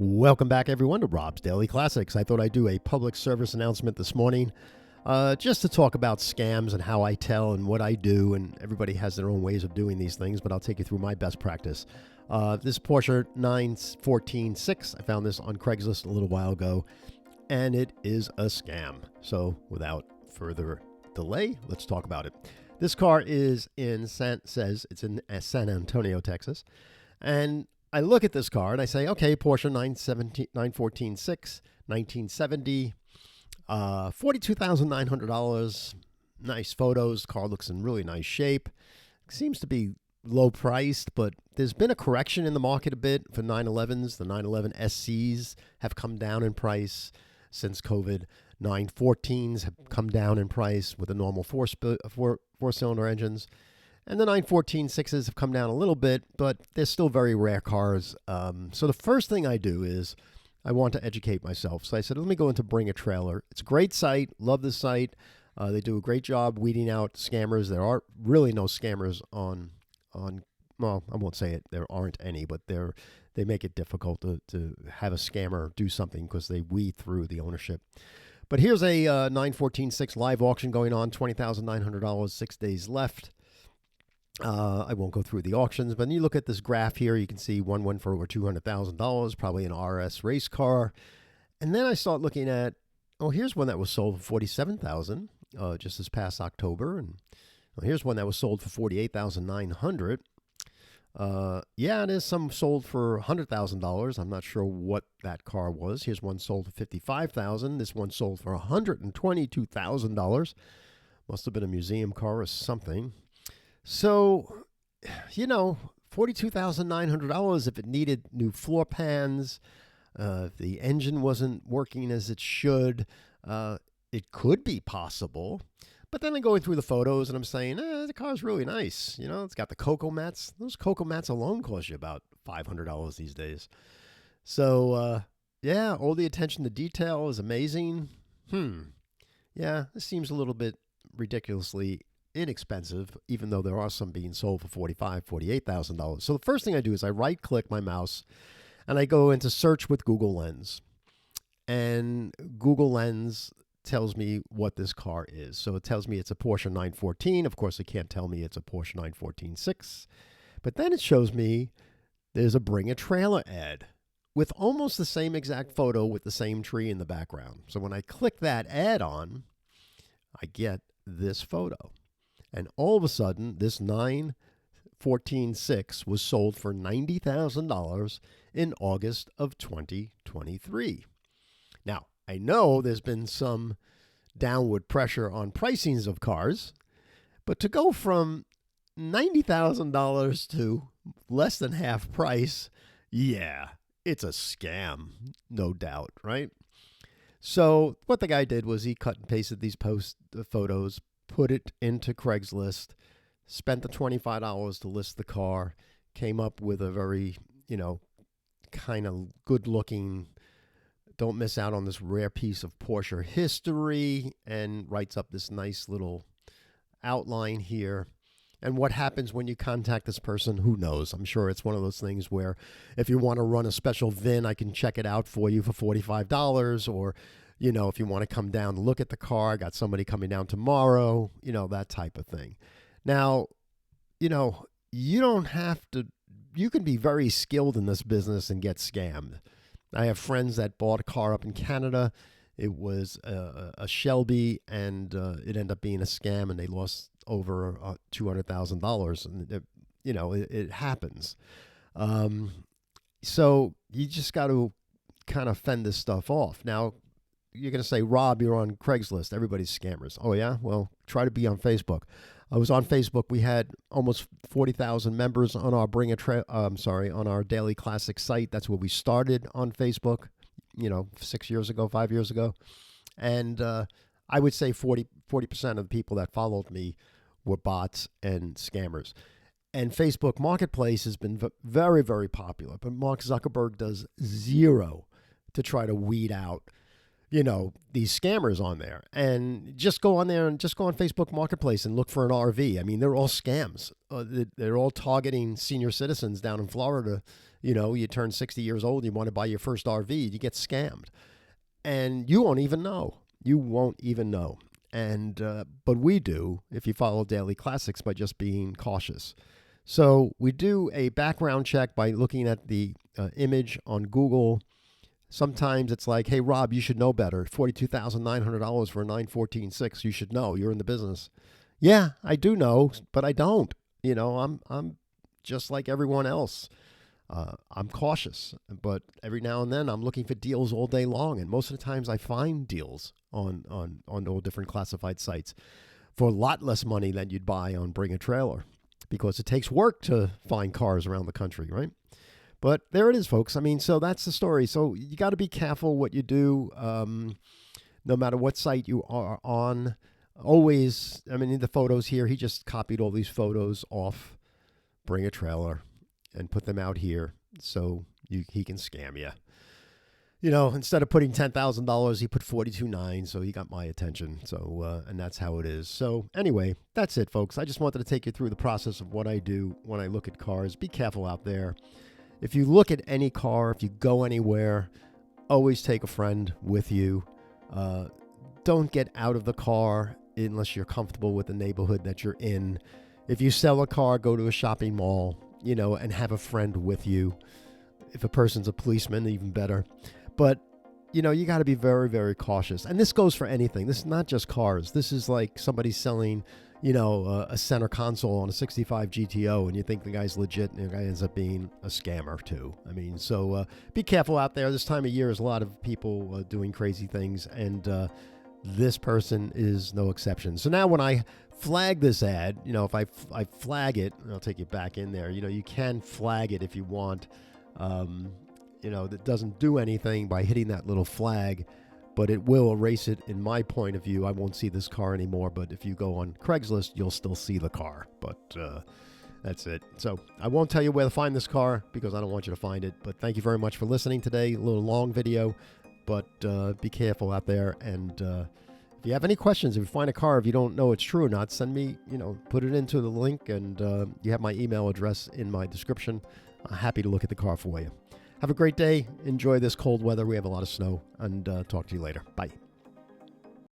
Welcome back, everyone, to Rob's Daily Classics. I thought I'd do a public service announcement this morning just to talk about scams and how I tell and what I do. And everybody has their own ways of doing these things, but I'll take you through my best practice. This Porsche 914-6, I found this on Craigslist a little while ago, and it is a scam. So without further delay, let's talk about it. This car is in San Antonio, Texas, and I look at this car and I say, okay, Porsche 914-6, 1970, $42,900. Nice photos. Car looks in really nice shape. Seems to be low priced, but there's been a correction in the market a bit for 911s. The 911 SCs have come down in price since COVID. 914s have come down in price with the normal four-cylinder engines. And the 914-6s have come down a little bit, but they're still very rare cars. So the first thing I do is I want to educate myself. So I said, let me go into Bring a Trailer. It's a great site. Love the site. They do a great job weeding out scammers. There are really no scammers on well, I won't say it. There aren't any, but they make it difficult to have a scammer do something because they weed through the ownership. But here's a 914-6 live auction going on, $20,900, 6 days left. I won't go through the auctions, but when you look at this graph here, you can see one went for over $200,000, probably an RS race car. And then I start looking at, oh, here's one that was sold for $47,000 just this past October. And here's one that was sold for $48,900. Yeah, it is some sold for $100,000. I'm not sure what that car was. Here's one sold for $55,000. This one sold for $122,000. Must have been a museum car or something. So, $42,900 if it needed new floor pans, if the engine wasn't working as it should, it could be possible. But then I'm going through the photos and I'm saying, the car's really nice. It's got the cocoa mats. Those cocoa mats alone cost you about $500 these days. So, all the attention to detail is amazing. Yeah, this seems a little bit ridiculously inexpensive, even though there are some being sold for $45,000, $48,000. So the first thing I do is I right-click my mouse and I go into search with Google Lens. And Google Lens tells me what this car is. So it tells me it's a Porsche 914. Of course, it can't tell me it's a Porsche 914-6. But then it shows me there's a Bring a Trailer ad with almost the same exact photo with the same tree in the background. So when I click that ad on, I get this photo. And all of a sudden, this 914-6 was sold for $90,000 in August of 2023. Now, I know there's been some downward pressure on pricings of cars, but to go from $90,000 to less than half price, yeah, it's a scam, no doubt, right? So what the guy did was he cut and pasted these photos, put it into Craigslist, spent the $25 to list the car, came up with a very, kind of good-looking, don't miss out on this rare piece of Porsche history, and writes up this nice little outline here. And what happens when you contact this person, who knows? I'm sure it's one of those things where if you want to run a special VIN, I can check it out for you for $45, or if you want to come down to look at the car, I got somebody coming down tomorrow, that type of thing. Now, you don't have to, you can be very skilled in this business and get scammed. I have friends that bought a car up in Canada. It was a Shelby, and it ended up being a scam, and they lost over $200,000. And, it happens. So you just got to kind of fend this stuff off. Now, you're going to say, Rob, you're on Craigslist. Everybody's scammers. Oh, yeah? Well, try to be on Facebook. I was on Facebook. We had almost 40,000 members on our on our Daily Classic site. That's where we started on Facebook, 5 years ago. And I would say 40% of the people that followed me were bots and scammers. And Facebook Marketplace has been very, very popular. But Mark Zuckerberg does zero to try to weed out these scammers on there. And just go on there and just go on Facebook Marketplace and look for an RV. I mean, they're all scams. They're all targeting senior citizens down in Florida You turn 60 years old, you want to buy your first RV, you get scammed. And you won't even know. You won't even know. And but we do if you follow Daily Classics by just being cautious. So we do a background check by looking at the image on Google. Sometimes it's like, hey, Rob, you should know better. $42,900 for a 914.6. You should know. You're in the business. Yeah, I do know, but I don't. I'm just like everyone else. I'm cautious, but every now and then I'm looking for deals all day long. And most of the times I find deals on all different classified sites for a lot less money than you'd buy on Bring a Trailer, because it takes work to find cars around the country, right? But there it is, folks. I mean, so that's the story. So you got to be careful what you do, no matter what site you are on. Always, I mean, in the photos here, he just copied all these photos off Bring a Trailer and put them out here so he can scam you. Instead of putting $10,000, he put $42,900, so he got my attention. So, and that's how it is. So anyway, that's it, folks. I just wanted to take you through the process of what I do when I look at cars. Be careful out there. If you look at any car, if you go anywhere, always take a friend with you. Don't get out of the car unless you're comfortable with the neighborhood that you're in. If you sell a car, go to a shopping mall, and have a friend with you. If a person's a policeman, even better. But, you got to be very, very cautious. And this goes for anything. This is not just cars. This is like somebody selling, a center console on a 65 GTO, and you think the guy's legit, and the guy ends up being a scammer too. I mean, so be careful out there. This time of year is a lot of people doing crazy things, and this person is no exception. So now when I flag this ad, if I flag it, and I'll take you back in there, you can flag it if you want. That doesn't do anything by hitting that little flag, but it will erase it. In my point of view, I won't see this car anymore, but if you go on Craigslist, you'll still see the car. But that's it. So I won't tell you where to find this car because I don't want you to find it. But thank you very much for listening today. A little long video, but be careful out there. And if you have any questions, if you find a car, if you don't know it's true or not, send me, put it into the link, and you have my email address in my description. I'm happy to look at the car for you. Have a great day. Enjoy this cold weather. We have a lot of snow, and talk to you later. Bye.